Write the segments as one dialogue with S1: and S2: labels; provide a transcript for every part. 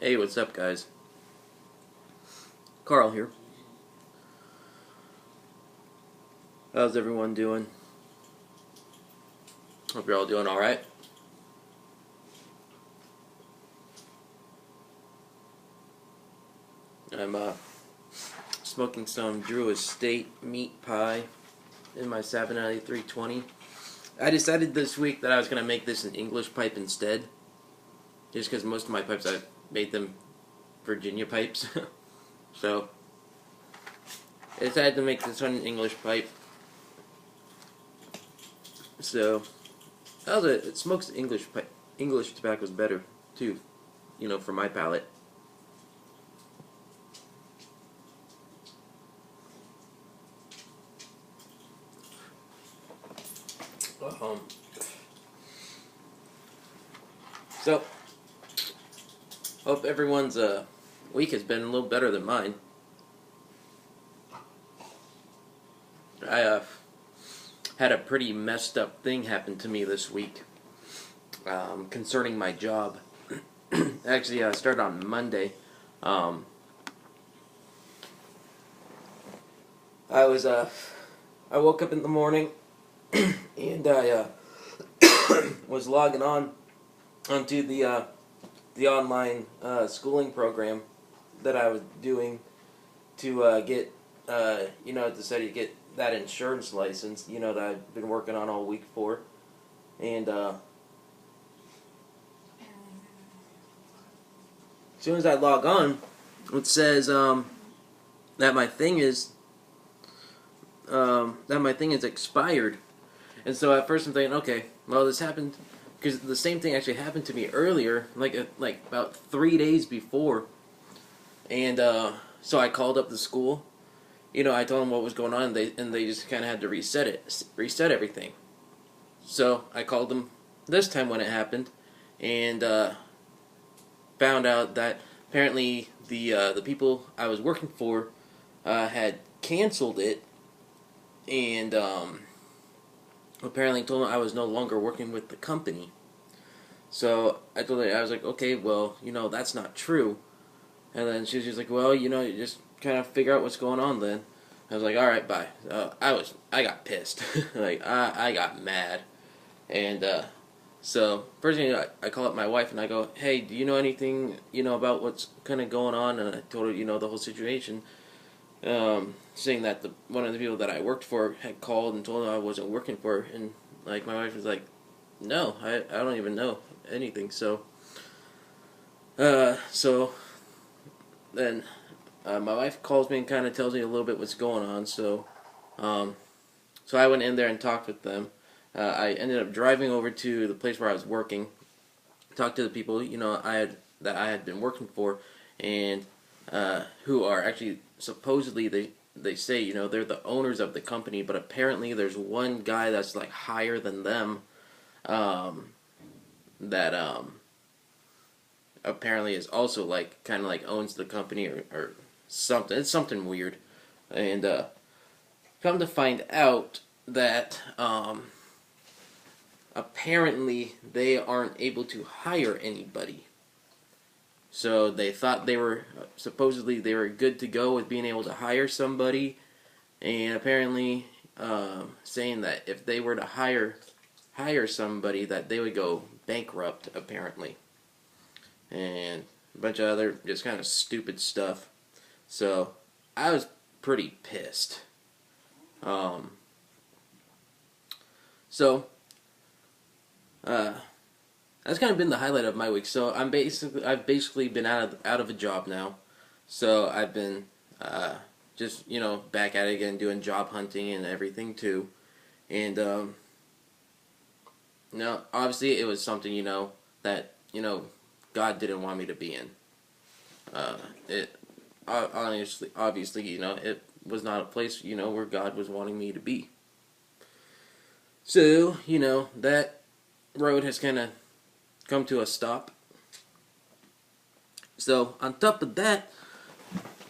S1: Hey, what's up, guys? Carl here. How's everyone doing? Hope you're all doing alright. I'm smoking some Drew Estate meat pie in my 79320. I decided this week that I was going to make this an English pipe instead. Just because most of my pipes, I've made them Virginia pipes. So, I decided to make this one an English pipe. So, it smokes English tobacco's better, too. You know, for my palate. Um, so, hope everyone's week has been a little better than mine. I had a pretty messed up thing happen to me this week concerning my job. Actually, I started on Monday. I woke up in the morning and I was logging onto the online schooling program that I was doing to get to study to get that insurance license, that I've been working on all week for. And as soon as I log on, it says that my thing is expired. And so at first I'm thinking, okay, well, this happened because the same thing actually happened to me earlier, like about 3 days before. And so I called up the school. I told them what was going on, and they just kind of had to reset everything. So I called them this time when it happened, and found out that apparently the people I was working for had canceled it, and apparently told them I was no longer working with the company. So I told her, I was like, okay, well, that's not true. And then she was just like, well, you just kind of figure out what's going on then. I was like, all right, bye. I got pissed. I got mad. And so first thing I call up my wife and I go, hey, do you know anything, about what's kind of going on? And I told her, the whole situation, saying that one of the people that I worked for had called and told her I wasn't working for her. And my wife was like, no, I don't even know anything. So then my wife calls me and kind of tells me a little bit what's going on. So I went in there and talked with them. I ended up driving over to the place where I was working, talked to the people I had been working for, and who are actually supposedly they say they're the owners of the company, but apparently there's one guy that's higher than them, that apparently is also kind of owns the company or something. It's something weird. And come to find out that apparently they aren't able to hire anybody. So they thought supposedly they were good to go with being able to hire somebody, and apparently saying that if they were to hire somebody that they would go bankrupt, apparently. And a bunch of other just kind of stupid stuff. So I was pretty pissed. That's kind of been the highlight of my week. So I've basically been out of a job now. So I've been just back at it again, doing job hunting and everything too. And obviously it was something that God didn't want me to be in. It obviously it was not a place where God was wanting me to be. So that road has kind of come to a stop. So on top of that,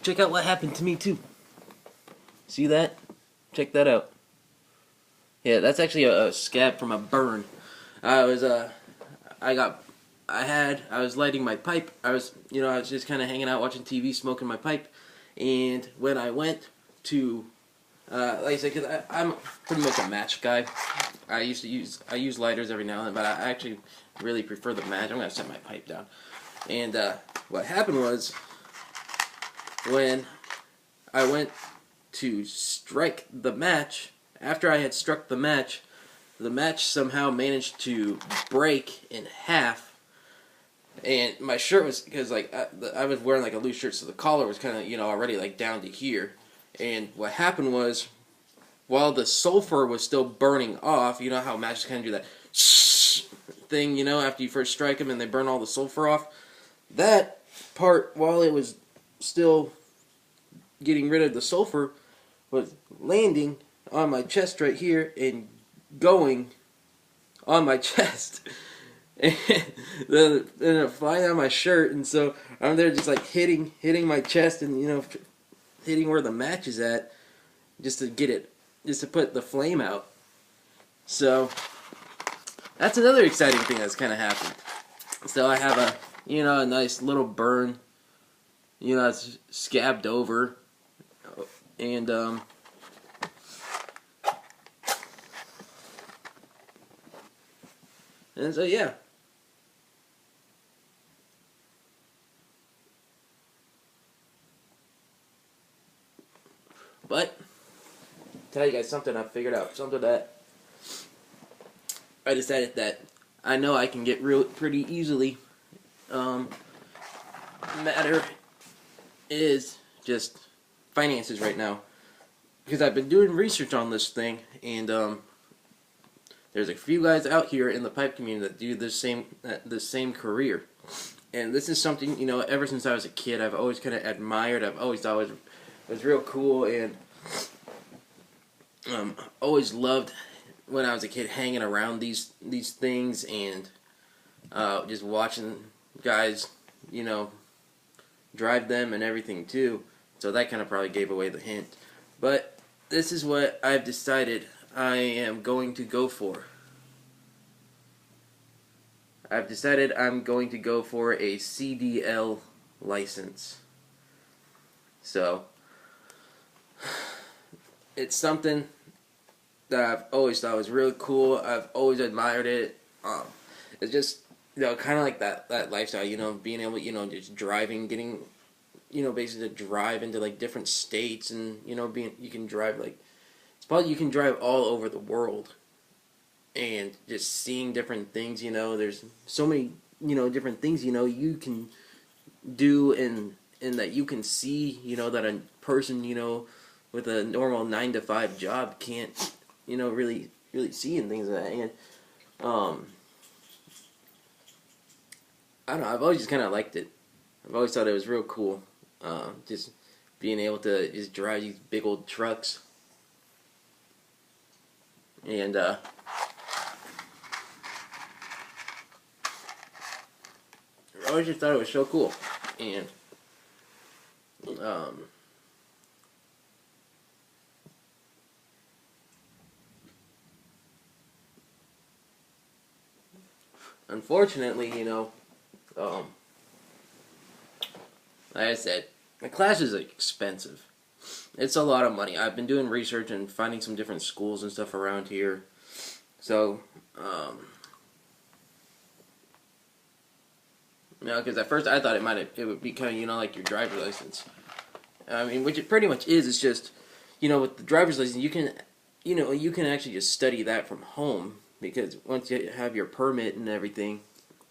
S1: check out what happened to me too. See that? Check that out. Yeah, that's actually a scab from a burn. I got I was lighting my pipe. I was just kind of hanging out watching TV, smoking my pipe, and when I went to like I said, because I'm pretty much a match guy. I use lighters every now and then, but I actually really prefer the match. I'm gonna set my pipe down. And what happened was, when I went to strike the match, after I had struck the match somehow managed to break in half. And my shirt was, because like I was wearing like a loose shirt, so the collar was kind of already like down to here. And what happened was, while the sulfur was still burning off, you know how matches kind of do that thing, after you first strike them and they burn all the sulfur off? That part, while it was still getting rid of the sulfur, was landing on my chest right here and going on my chest. And then flying on my shirt, and so I'm there just like hitting my chest and hitting where the match is at, just to put the flame out. So that's another exciting thing that's kind of happened. So I have a nice little burn, it's scabbed over, and so yeah. But tell you guys something I figured out, something that I decided that I know I can get pretty easily. Matter is just finances right now, because I've been doing research on this thing, and there's a few guys out here in the pipe community that do the same career, and this is something ever since I was a kid I've always kind of admired. I've always thought it was real cool, and always loved when I was a kid hanging around these things and just watching guys drive them and everything too. So that kind of probably gave away the hint. But this is what I've decided I am going to go for. I've decided I'm going to go for a CDL license. So it's something that I've always thought was really cool. I've always admired it. It's just kind of like that lifestyle, being able, just driving, getting, basically to drive into like different states, and you can drive you can drive all over the world, and just seeing different things. There's so many different things you can do, and that you can see, that a person with a normal 9-to-5 job can't really see, and things like that. And I don't know, I've always just kind of liked it. I've always thought it was real cool, just being able to just drive these big old trucks. And I always just thought it was so cool. And unfortunately, like I said, the class is expensive. It's a lot of money. I've been doing research and finding some different schools and stuff around here. So, because at first I thought it would be kind of, like your driver's license. I mean, which it pretty much is. It's just, with the driver's license, you can actually just study that from home, because once you have your permit and everything,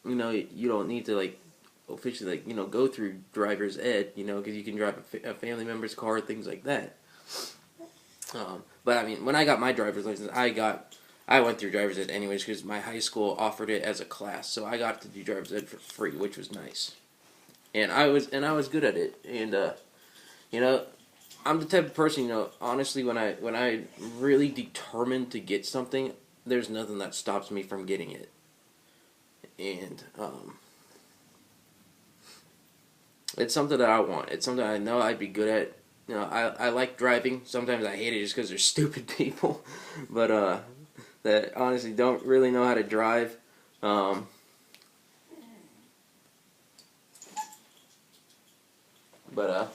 S1: you don't need to officially go through driver's ed, because you can drive a family member's car, things like that. But I mean, when I got my driver's license, I went through driver's ed anyways, because my high school offered it as a class, so I got to do driver's ed for free, which was nice. And I was good at it. And I'm the type of person, honestly, when I really determined to get something, there's nothing that stops me from getting it. And it's something that I want. It's something I know I'd be good at. I like driving. Sometimes I hate it just because there's stupid people, but that honestly don't really know how to drive. But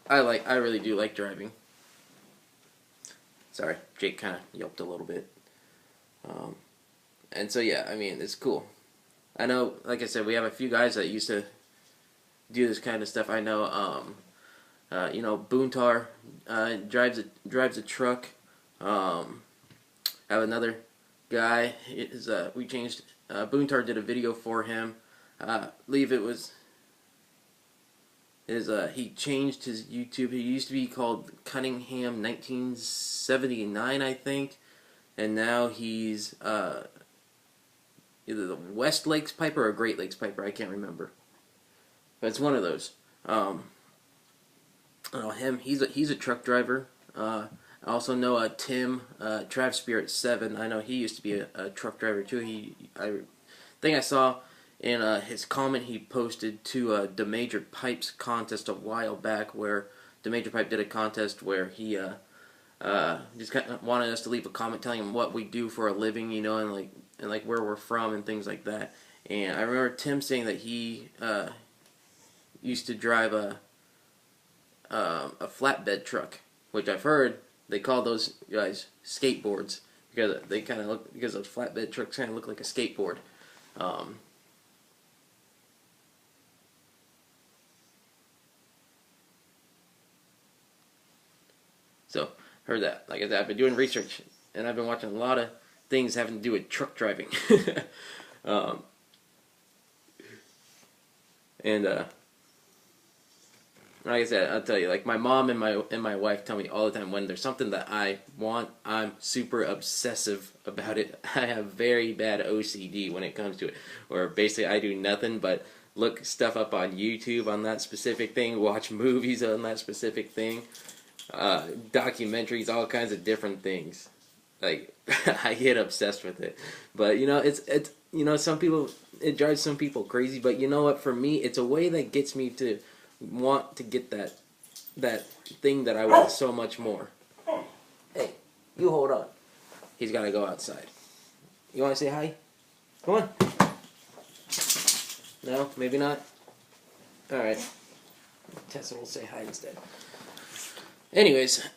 S1: I really do like driving. Sorry, Jake kind of yelped a little bit. And so yeah, I mean, it's cool. I know, like I said, we have a few guys that used to do this kind of stuff. I know, Boontar drives a truck. Have another guy. We changed. Boontar did a video for him. Believe it was. He changed his YouTube. He used to be called Cunningham 1979, I think, and now he's either the West Lakes Piper or Great Lakes Piper. I can't remember, but it's one of those. I know him. He's a truck driver. I also know Tim Trav Spirit 7. I know he used to be a truck driver too. I think I saw in his comment he posted to the Major Pipes contest a while back, where the Major Pipe did a contest where he just kind of wanted us to leave a comment telling him what we do for a living, and like where we're from and things like that. And I remember Tim saying that he used to drive a flatbed truck, which I've heard they call those guys skateboards because those flatbed trucks kind of look like a skateboard. So, heard that. Like I said, I've been doing research, and I've been watching a lot of things having to do with truck driving. And like I said, I'll tell you, like my mom and my wife tell me all the time when there's something that I want, I'm super obsessive about it. I have very bad OCD when it comes to it, where basically I do nothing but look stuff up on YouTube on that specific thing, watch movies on that specific thing. Documentaries, all kinds of different things. Like I get obsessed with it, but it's some people, it drives some people crazy. But you know what? For me, it's a way that gets me to want to get that thing that I want so much more. Hey, you hold on. He's got to go outside. You want to say hi? Come on. No, maybe not. All right. Tessa will say hi instead. Anyways,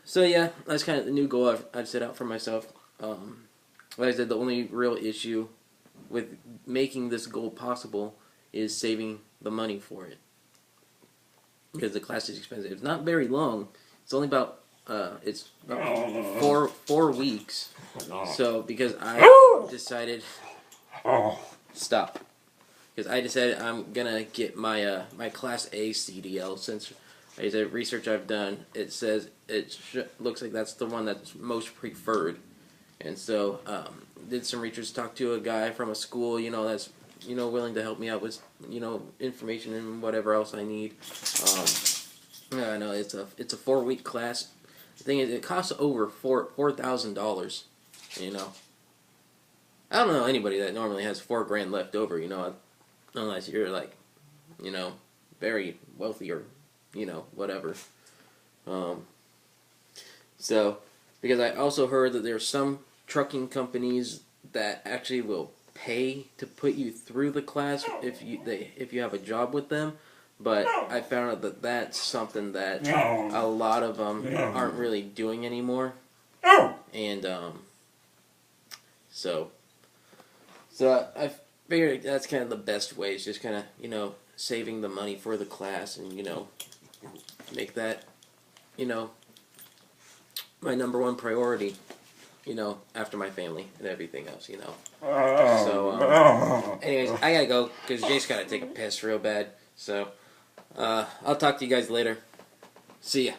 S1: so yeah, that's kind of the new goal I've set out for myself. Like I said, the only real issue with making this goal possible is saving the money for it, because the class is expensive. It's not very long. It's only about four weeks. So because I decided I'm gonna get my my Class A CDL, since like I said, research I've done, it says looks like that's the one that's most preferred. And so did some research, talked to a guy from a school that's willing to help me out with information and whatever else I need. I know it's a 4-week class. The thing is, it costs over $4,000. I don't know anybody that normally has $4,000 left over. Unless you're like very wealthy or whatever. So because I also heard that there's some trucking companies that actually will pay to put you through the class if you have a job with them, but I found out that that's something that a lot of them aren't really doing anymore, and so I figured that's kind of the best way, is just kind of saving the money for the class, and make that my number one priority, after my family and everything else, So, anyways, I gotta go, because Jake's gotta take a piss real bad. So, I'll talk to you guys later. See ya.